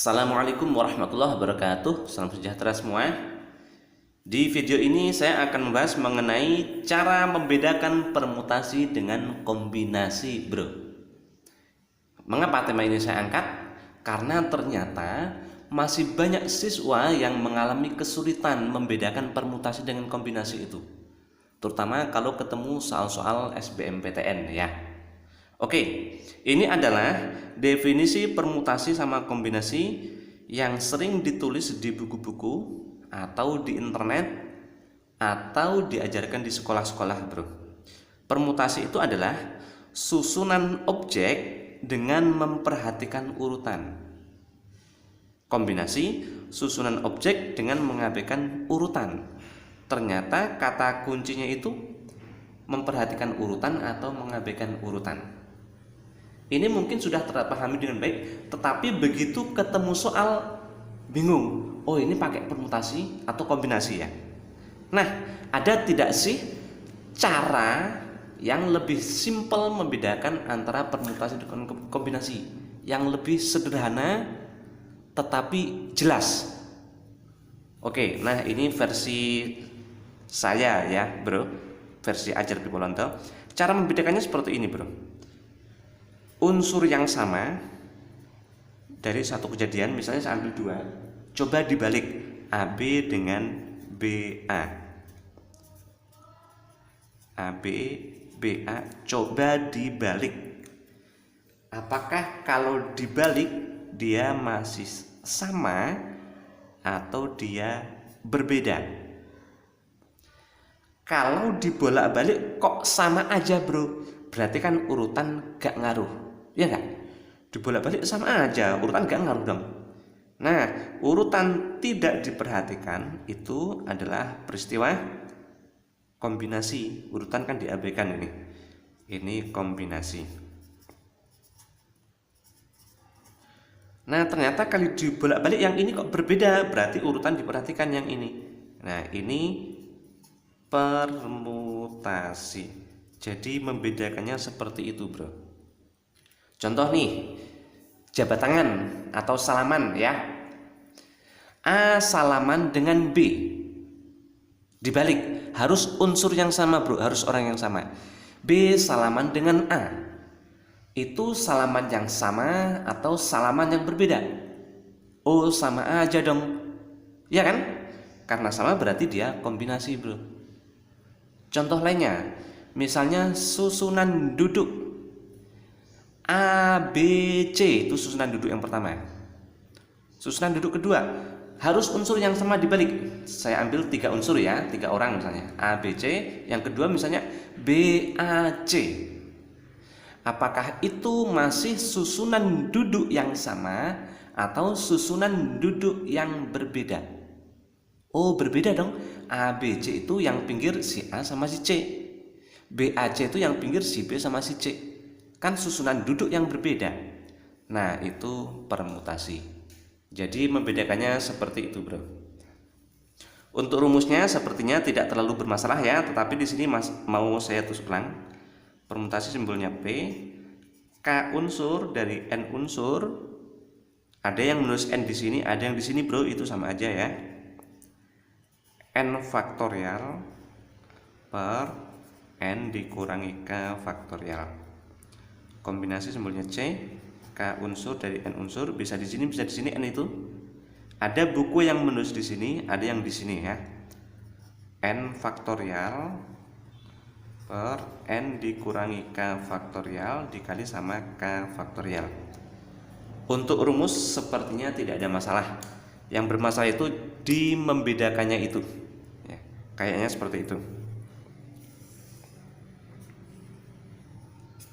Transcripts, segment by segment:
Assalamualaikum warahmatullahi wabarakatuh. Salam sejahtera semua. Di video ini saya akan membahas mengenai cara membedakan permutasi dengan kombinasi, bro. Mengapa tema ini saya angkat? Karena ternyata masih banyak siswa yang mengalami kesulitan membedakan permutasi dengan kombinasi itu, terutama kalau ketemu soal-soal SBMPTN ya. Oke, ini adalah definisi permutasi sama kombinasi yang sering ditulis di buku-buku atau di internet atau diajarkan di sekolah-sekolah, bro. Permutasi itu adalah susunan objek dengan memperhatikan urutan. Kombinasi susunan objek dengan mengabaikan urutan. Ternyata kata kuncinya itu memperhatikan urutan atau mengabaikan urutan. Ini mungkin sudah terpahami dengan baik, tetapi begitu ketemu soal bingung. Oh, ini pakai permutasi atau kombinasi ya. Nah, ada tidak sih cara yang lebih simpel membedakan antara permutasi dan kombinasi, yang lebih sederhana tetapi jelas? Oke, nah ini versi saya ya, bro. Versi Ajar Pipolonto. Cara membedakannya seperti ini, bro. Unsur yang sama dari satu kejadian, misalnya saya ambil dua, coba dibalik AB dengan BA. AB, BA, coba dibalik. Apakah kalau dibalik dia masih sama atau dia berbeda? Kalau dibolak-balik kok sama aja, bro, berarti kan urutan gak ngaruh. Ya enggak? Dibolak-balik sama aja, urutan gak ngaruh dong. Nah, urutan tidak diperhatikan itu adalah peristiwa kombinasi. Urutan kan diabaikan ini. Ini kombinasi. Nah, ternyata kalau dibolak-balik yang ini kok berbeda, berarti urutan diperhatikan yang ini. Nah, ini permutasi. Jadi membedakannya seperti itu, bro. Contoh nih, jabat tangan atau salaman ya. A salaman dengan B. Dibalik, harus unsur yang sama, bro, harus orang yang sama. B salaman dengan A. Itu salaman yang sama atau salaman yang berbeda? Oh, sama aja dong. Ya kan? Karena sama berarti dia kombinasi, bro. Contoh lainnya, misalnya susunan duduk. A, B, C itu susunan duduk yang pertama. Susunan duduk kedua harus unsur yang sama dibalik. Saya ambil 3 unsur ya, 3 orang misalnya A, B, C. Yang kedua misalnya B, A, C. Apakah itu masih susunan duduk yang sama atau susunan duduk yang berbeda? Oh, berbeda dong. A, B, C itu yang pinggir si A sama si C. B, A, C itu yang pinggir si B sama si C. Kan susunan duduk yang berbeda. Nah, itu permutasi. Jadi membedakannya seperti itu, bro. Untuk rumusnya sepertinya tidak terlalu bermasalah ya, tetapi di sini mau saya tulis ulang. Permutasi simbolnya P, K unsur dari N unsur. Ada yang menulis N di sini, ada yang di sini, bro, itu sama aja ya. N faktorial per N dikurangi K faktorial. Kombinasi simbolnya C, K unsur dari N unsur, bisa di sini bisa di sini N itu. Ada buku yang menulis di sini, ada yang di sini ya. N faktorial per N dikurangi K faktorial dikali sama K faktorial. Untuk rumus sepertinya tidak ada masalah. Yang bermasalah itu di membedakannya itu ya, kayaknya seperti itu.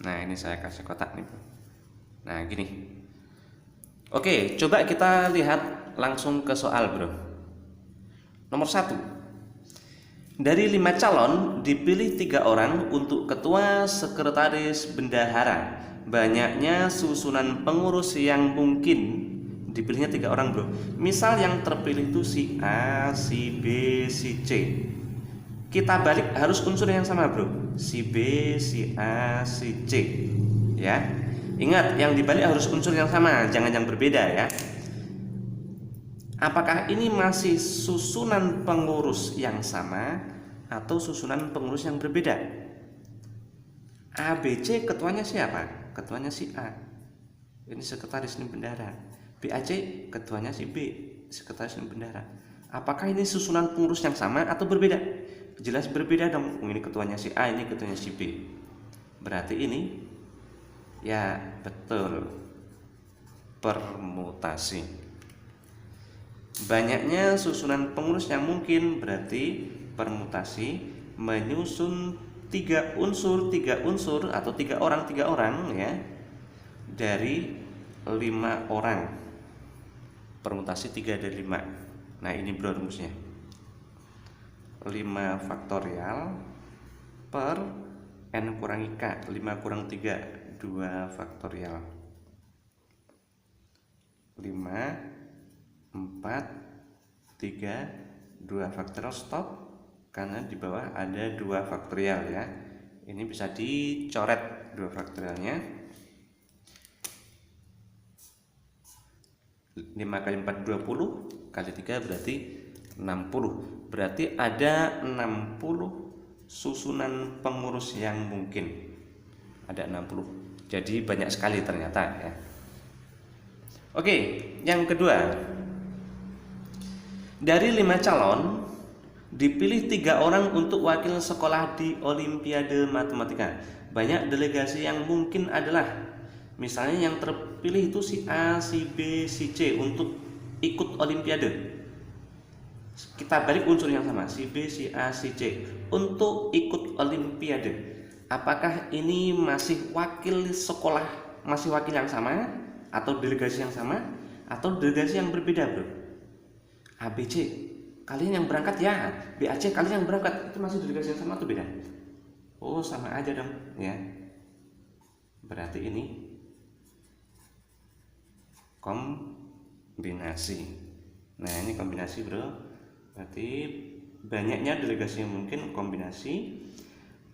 Nah, ini saya kasih kotak nih. Nah, gini. Oke, coba kita lihat langsung ke soal, bro. Nomor 1. Dari 5 calon dipilih 3 orang untuk ketua, sekretaris, bendahara. Banyaknya susunan pengurus yang mungkin. Dipilihnya 3 orang, bro. Misal yang terpilih itu si A, si B, si C. Kita balik harus unsur yang sama, bro. Si B, si A, si C. Ya. Ingat, yang dibalik harus unsur yang sama, jangan yang berbeda ya. Apakah ini masih susunan pengurus yang sama atau susunan pengurus yang berbeda? ABC ketuanya siapa? Ketuanya si A. Ini sekretaris ini bendahara. BAC ketuanya si B, sekretaris ini bendahara. Apakah ini susunan pengurus yang sama atau berbeda? Jelas berbeda dong. Ini ketuanya si A, ini ketuanya si B. Berarti ini ya betul permutasi. Banyaknya susunan pengurus yang mungkin berarti permutasi menyusun tiga unsur atau tiga orang ya dari 5 orang. Permutasi 3 dari 5. Nah ini bro rumusnya, 5 faktorial per n kurangi k, 5 kurang 3, 2 faktorial, 5 4 3 2 faktorial. Stop karena di bawah ada 2 faktorial ya. Ini bisa dicoret 2 faktorialnya. 5 kali 4 20 kali 3 berarti 60. Berarti ada 60 susunan pengurus yang mungkin. Ada 60. Jadi banyak sekali ternyata ya. Oke, yang kedua. Dari 5 calon dipilih 3 orang untuk wakil sekolah di Olimpiade Matematika. Banyak delegasi yang mungkin adalah, misalnya yang terpilih itu si A, si B, si C untuk ikut Olimpiade. Kita balik unsur yang sama, si B, si A, si C untuk ikut Olimpiade. Apakah ini masih wakil sekolah, masih wakil yang sama, atau delegasi yang sama, atau delegasi yang berbeda bro? ABC kalian yang berangkat ya, BAC kalian yang berangkat, itu masih delegasi yang sama atau beda? Oh sama aja dong ya. Berarti ini kombinasi. Nah ini kombinasi bro. Berarti banyaknya delegasi yang mungkin kombinasi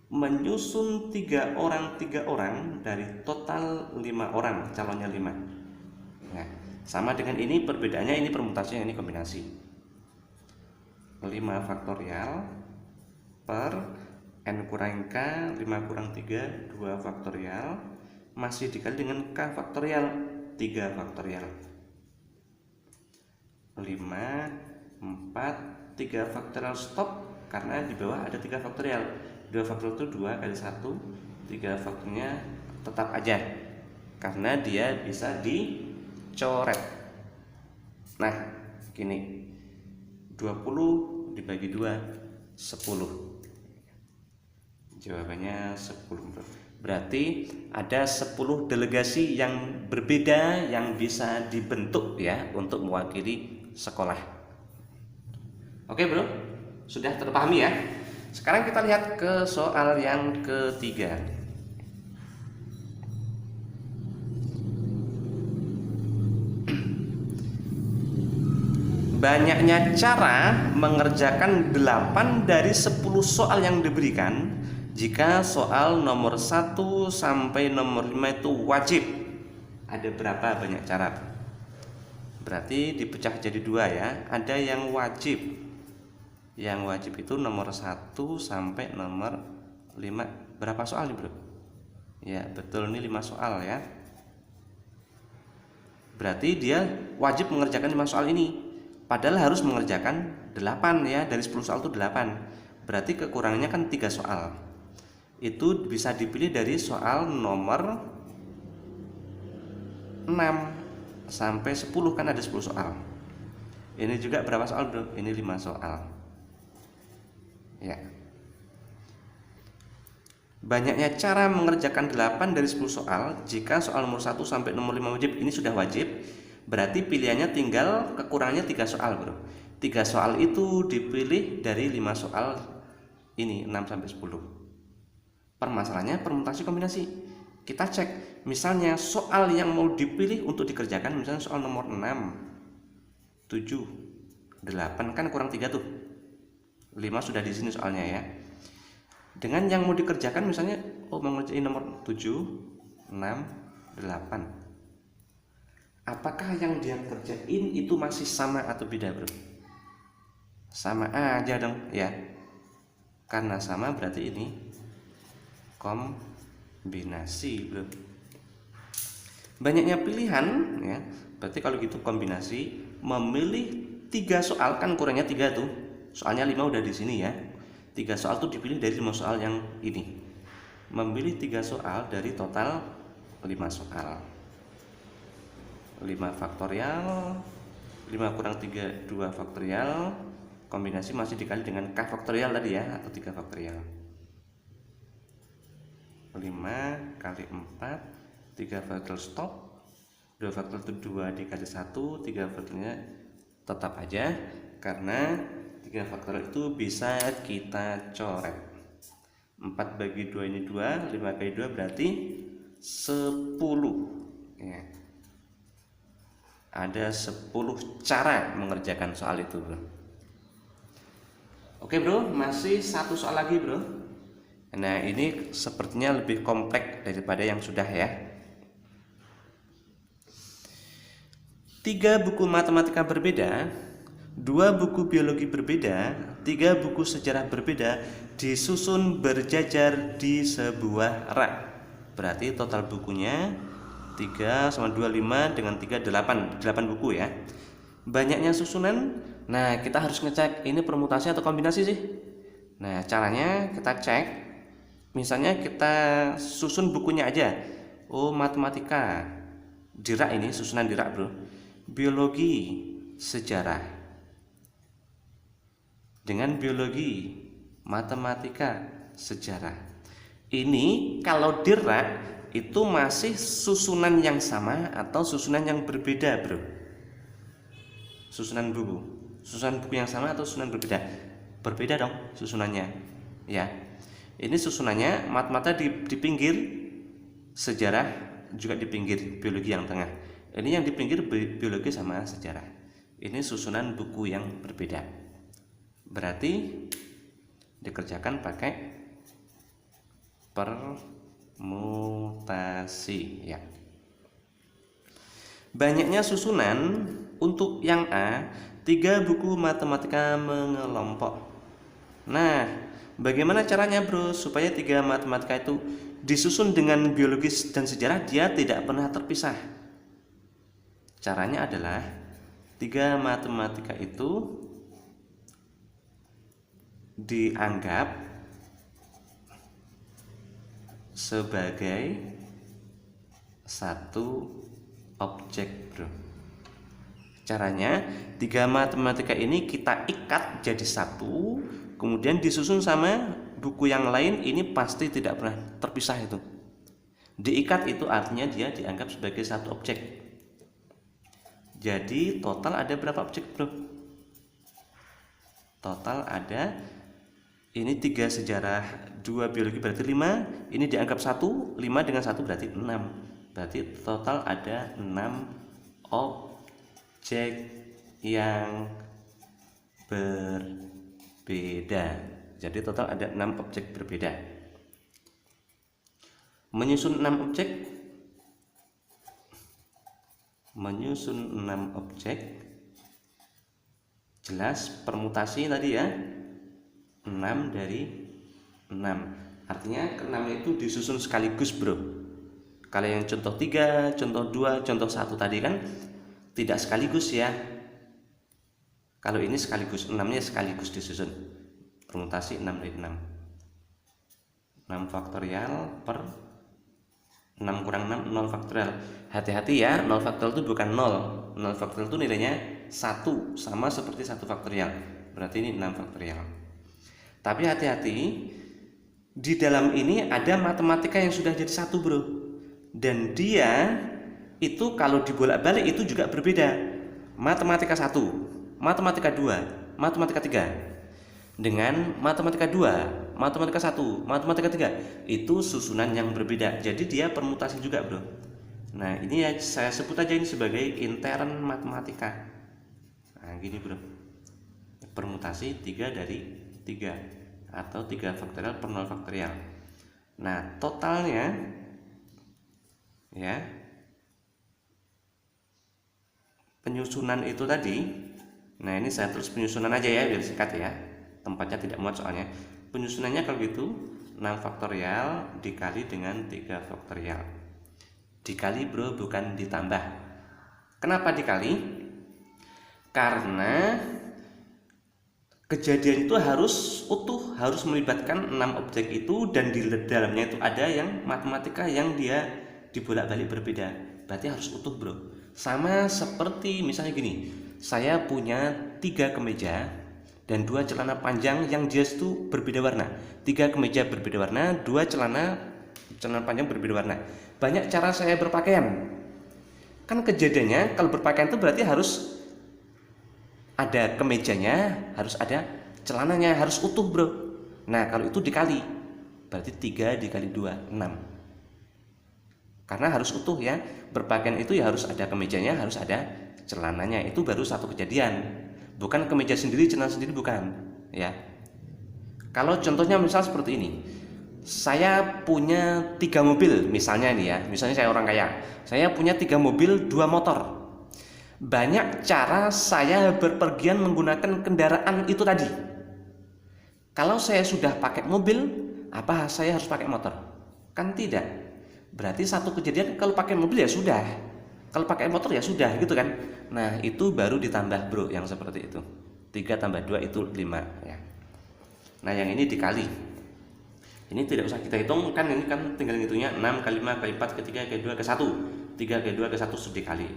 menyusun 3 orang dari total 5 orang, calonnya 5. Nah sama dengan ini, perbedaannya ini permutasi, yang ini kombinasi. 5 faktorial per n kurang k, 5 kurang 3, 2 faktorial, masih dikali dengan k faktorial, 3 faktorial. 5, 4, 3 faktorial. Stop karena di bawah ada 3 faktorial. 2 faktorial itu 2 kali 1, 3 faktornya tetap aja karena dia bisa dicoret. Nah gini, 20 dibagi 2 10. Jawabannya 10. Berarti ada 10 delegasi yang berbeda yang bisa dibentuk ya untuk mewakili sekolah. Oke bro, sudah terpahami ya. Sekarang kita lihat ke soal yang ketiga. Banyaknya cara mengerjakan 8 dari 10 soal yang diberikan jika soal nomor 1 sampai nomor 5 itu wajib. Ada berapa banyak cara? Berarti dipecah jadi 2 ya. Ada yang wajib. Yang wajib itu nomor 1 sampai nomor 5. Berapa soal nih bro? Ya betul, ini 5 soal ya. Berarti dia wajib mengerjakan 5 soal ini. Padahal harus mengerjakan 8 ya, dari 10 soal itu 8. Berarti kekurangannya kan 3 soal. Itu bisa dipilih dari soal nomor 6 sampai 10, kan ada 10 soal. Ini juga berapa soal bro? Ini 5 soal ya. Banyaknya cara mengerjakan 8 dari 10 soal jika soal nomor 1 sampai nomor 5 wajib. Ini sudah wajib. Berarti pilihannya tinggal kekurangannya 3 soal bro. 3 soal itu dipilih dari 5 soal ini, 6 sampai 10. Permasalahannya permutasi kombinasi. Kita cek, misalnya soal yang mau dipilih untuk dikerjakan, misalnya soal nomor 6, 7, 8, kan kurang 3 tuh. 5 sudah di sini soalnya ya. Dengan yang mau dikerjakan misalnya mau ngerjain nomor 7, 6, 8. apakah yang dia kerjain itu masih sama atau beda, bro? Sama aja dong ya, karena sama berarti ini kombinasi, bro. Banyaknya pilihan ya, berarti kalau gitu kombinasi. Memilih 3 soal, kan kurangnya 3 tuh, soalnya 5 udah di sini ya. 3 soal tuh dipilih dari 5 soal yang ini. Memilih 3 soal dari total 5 soal. 5 faktorial, 5 kurang 3, 2 faktorial, kombinasi masih dikali dengan K faktorial tadi ya, atau 3 faktorial. 5 kali 4, 3 faktorial stop, 2 faktorial itu 2 dikali 1, 3 faktorialnya tetap aja, karena 3 faktorial itu bisa kita coret. 4 bagi 2 ini 2, 5 kali 2 berarti 10 ya. Ada 10 cara mengerjakan soal itu, bro. Oke, bro, masih 1 soal lagi, bro. Nah, ini sepertinya lebih kompleks daripada yang sudah ya. 3 buku matematika berbeda, 2 buku biologi berbeda, 3 buku sejarah berbeda disusun berjajar di sebuah rak. Berarti total bukunya 3 sama 2 5 dengan 3 8 buku ya. Banyaknya susunan. Nah, kita harus ngecek ini permutasi atau kombinasi sih. Nah, caranya kita cek. Misalnya kita susun bukunya aja. Oh, matematika di rak, ini susunan di rak, bro. Biologi, sejarah, dengan biologi, matematika, sejarah. Ini kalau di rak itu masih susunan yang sama atau susunan yang berbeda, bro? Susunan buku yang sama atau susunan berbeda? Berbeda dong susunannya ya. Ini susunannya matematika di pinggir, sejarah juga di pinggir, biologi yang tengah. Ini yang di pinggir biologi sama sejarah. Ini susunan buku yang berbeda. Berarti dikerjakan pakai permutasi ya. Banyaknya susunan. Untuk yang A, 3 buku matematika mengelompok. Nah, bagaimana caranya, bro, supaya 3 matematika itu disusun dengan biologis dan sejarah, dia tidak pernah terpisah? Caranya adalah 3 matematika itu dianggap sebagai satu objek, bro. Caranya 3 matematika ini kita ikat jadi satu, kemudian disusun sama buku yang lain. Ini pasti tidak pernah terpisah itu. Diikat itu artinya dia dianggap sebagai satu objek. Jadi total ada berapa objek, bro? Total ada ini 3 sejarah, 2 biologi berarti 5. Ini dianggap 1, 5 dengan 1 berarti 6. Berarti total ada 6 objek yang berbeda. Jadi total ada 6 objek berbeda. Menyusun 6 objek. Menyusun 6 objek. Jelas permutasi tadi ya. 6 dari 6. Artinya ke-6 itu disusun sekaligus, bro. Kalau yang contoh 3, contoh 2, contoh 1 tadi kan tidak sekaligus ya. Kalau ini sekaligus, 6-nya sekaligus disusun. Permutasi 6 dari 6. 6 faktorial per 6 kurang 6, 0 faktorial. Hati-hati ya, 0 faktorial itu bukan 0. 0 faktorial itu nilainya 1, sama seperti 1 faktorial. Berarti ini 6 faktorial. Tapi hati-hati, di dalam ini ada matematika yang sudah jadi 1, bro. Dan dia itu kalau dibolak-balik itu juga berbeda. Matematika 1, matematika 2, matematika 3 dengan matematika 2, matematika 1, matematika 3 itu susunan yang berbeda. Jadi dia permutasi juga, bro. Nah, ini ya saya sebut aja ini sebagai intern matematika. Nah, gini, bro. Permutasi 3 dari 3 atau 3 faktorial per 0 faktorial. Nah, totalnya ya penyusunan itu tadi. Nah, ini saya tulis penyusunan aja ya biar singkat ya, tempatnya tidak muat soalnya. Penyusunannya kalau gitu 6 faktorial dikali dengan 3 faktorial. Dikali bro, bukan ditambah. Kenapa dikali? Karena kejadian itu harus utuh, harus melibatkan 6 objek itu, dan di dalamnya itu ada yang matematika yang dia dibolak-balik berbeda. Berarti harus utuh bro. Sama seperti misalnya gini, saya punya 3 kemeja dan 2 celana panjang yang jas itu berbeda warna. 3 kemeja berbeda warna, 2 celana panjang berbeda warna. Banyak cara saya berpakaian. Kan kejadiannya kalau berpakaian itu berarti harus ada kemejanya, harus ada celananya, harus utuh bro. Nah kalau itu dikali, berarti 3 dikali 2, 6. Karena harus utuh ya, berpakaian itu ya harus ada kemejanya, harus ada celananya. Itu baru satu kejadian, bukan kemeja sendiri, celana sendiri, bukan ya. Kalau contohnya misal seperti ini, saya punya 3 mobil misalnya nih ya, misalnya saya orang kaya, saya punya 3 mobil, 2 motor. Banyak cara saya berpergian menggunakan kendaraan itu tadi. Kalau saya sudah pakai mobil, apa saya harus pakai motor? Kan tidak. Berarti satu kejadian kalau pakai mobil ya sudah, kalau pakai motor ya sudah gitu kan. Nah itu baru ditambah bro, yang seperti itu. 3 tambah 2 itu 5 ya. Nah yang ini dikali. Ini tidak usah kita hitung kan, ini kan tinggal ngitungnya 6 kali 5 kali 4 kali 3 kali 2 kali 1. 3 kali 2 kali 1 sudah dikali.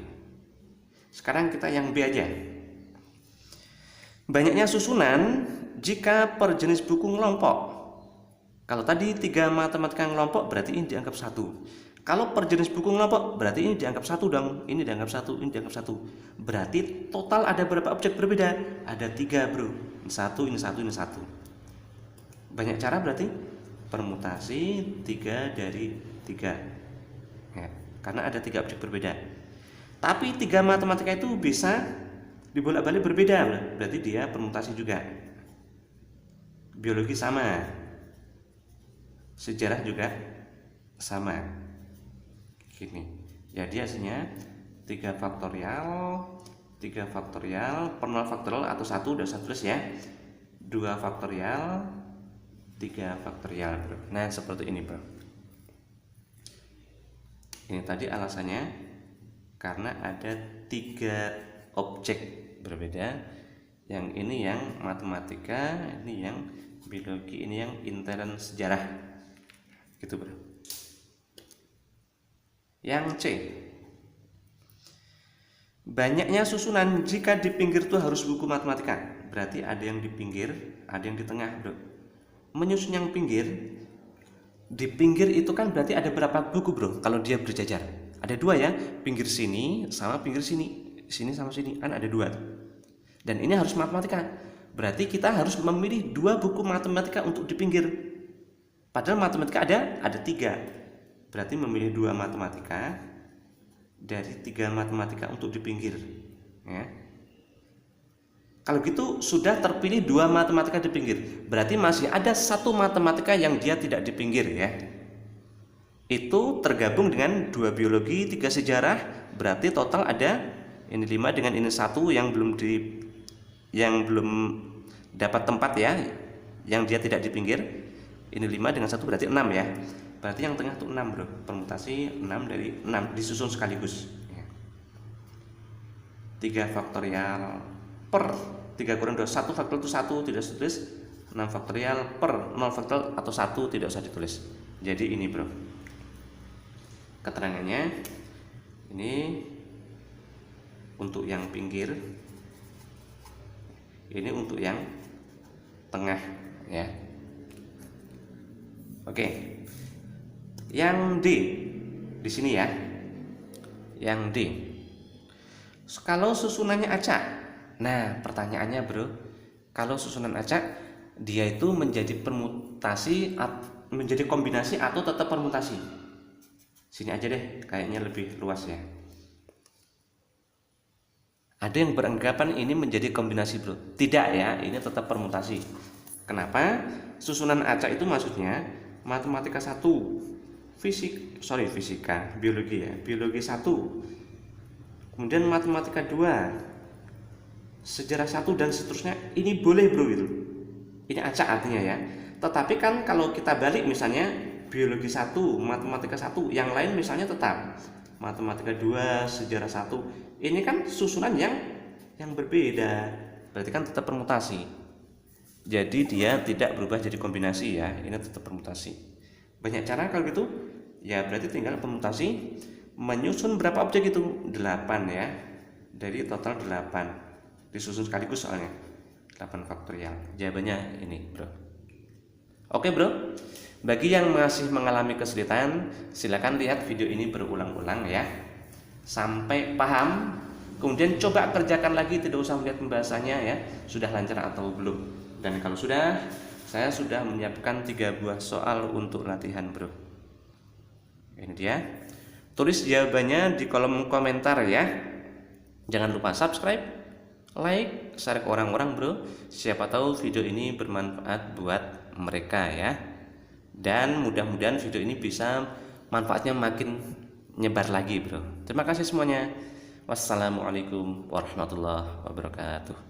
Sekarang kita yang B aja. Banyaknya susunan jika per jenis buku ngelompok. Kalau tadi 3 matematika ngelompok berarti ini dianggap 1. Kalau per jenis buku ngelompok berarti ini dianggap 1 dong. Ini dianggap 1, ini dianggap 1. Berarti total ada berapa objek berbeda? Ada 3 bro. Ini 1, ini 1, ini 1. Banyak cara berarti permutasi 3 dari 3 ya, karena ada 3 objek berbeda. Tapi 3 matematika itu bisa dibolak-balik berbeda, berarti dia permutasi juga. Biologi sama, sejarah juga sama. Gini. Jadi hasilnya 3 faktorial per 0 faktorial atau 1 udah saya tulis ya. 2 faktorial, 3 faktorial bro. Nah seperti ini bro. Ini tadi alasannya karena ada 3 objek berbeda. Yang ini yang matematika, ini yang biologi, ini yang intern sejarah. Gitu bro. Yang C, banyaknya susunan jika di pinggir itu harus buku matematika. Berarti ada yang di pinggir, ada yang di tengah bro. Menyusun yang pinggir, di pinggir itu kan berarti ada berapa buku bro kalau dia berjajar? Ada 2 ya, pinggir sini sama pinggir sini, sini sama sini, kan ada 2. Dan ini harus matematika. Berarti kita harus memilih 2 buku matematika untuk di pinggir. Padahal matematika ada 3. Berarti memilih 2 matematika dari 3 matematika untuk di pinggir ya. Kalau gitu sudah terpilih 2 matematika di pinggir, berarti masih ada 1 matematika yang dia tidak di pinggir ya. Itu tergabung dengan 2 biologi, 3 sejarah, berarti total ada ini 5 dengan ini 1 yang belum dapat tempat ya, yang dia tidak di pinggir. Ini 5 dengan 1 berarti 6 ya. Berarti yang tengah itu 6 bro. Permutasi 6 dari 6 disusun sekaligus ya. 3 faktorial per 3 kurang 2, 1 faktorial itu 1 tidak usah ditulis. 6 faktorial per 0 faktorial atau 1 tidak usah ditulis. Jadi ini bro keterangannya. Ini untuk yang pinggir, ini untuk yang tengah ya. Oke. Yang D di sini ya. Yang D. Kalau susunannya acak. Nah, pertanyaannya bro, kalau susunan acak dia itu menjadi permutasi, menjadi kombinasi atau tetap permutasi? Sini aja deh, kayaknya lebih luas ya. Ada yang beranggapan ini menjadi kombinasi bro. Tidak ya, ini tetap permutasi. Kenapa? Susunan acak itu maksudnya matematika 1, fisika, biologi ya. Biologi 1, Kemudian matematika 2, sejarah 1 dan seterusnya, ini boleh bro itu. Ini acak artinya ya. Tetapi kan kalau kita balik misalnya biologi 1, matematika 1, yang lain misalnya tetap matematika 2, sejarah 1. Ini kan susunan yang berbeda. Berarti kan tetap permutasi. Jadi dia tidak berubah jadi kombinasi ya. Ini tetap permutasi. Banyak cara kalau gitu. Ya berarti tinggal permutasi. Menyusun berapa objek itu? 8 ya. Dari total 8. Disusun sekaligus soalnya. 8 faktorial. Jawabannya ini, bro. Oke, bro. Bagi yang masih mengalami kesulitan, silakan lihat video ini berulang-ulang ya. Sampai paham. Kemudian coba kerjakan lagi, tidak usah melihat pembahasannya ya. Sudah lancar atau belum? Dan kalau sudah, saya sudah menyiapkan 3 buah soal untuk latihan, bro. Ini dia. Tulis jawabannya di kolom komentar ya. Jangan lupa subscribe, like, share ke orang-orang, bro. Siapa tahu video ini bermanfaat buat mereka ya. Dan mudah-mudahan video ini bisa manfaatnya makin nyebar lagi, bro. Terima kasih semuanya. Wassalamualaikum warahmatullahi wabarakatuh.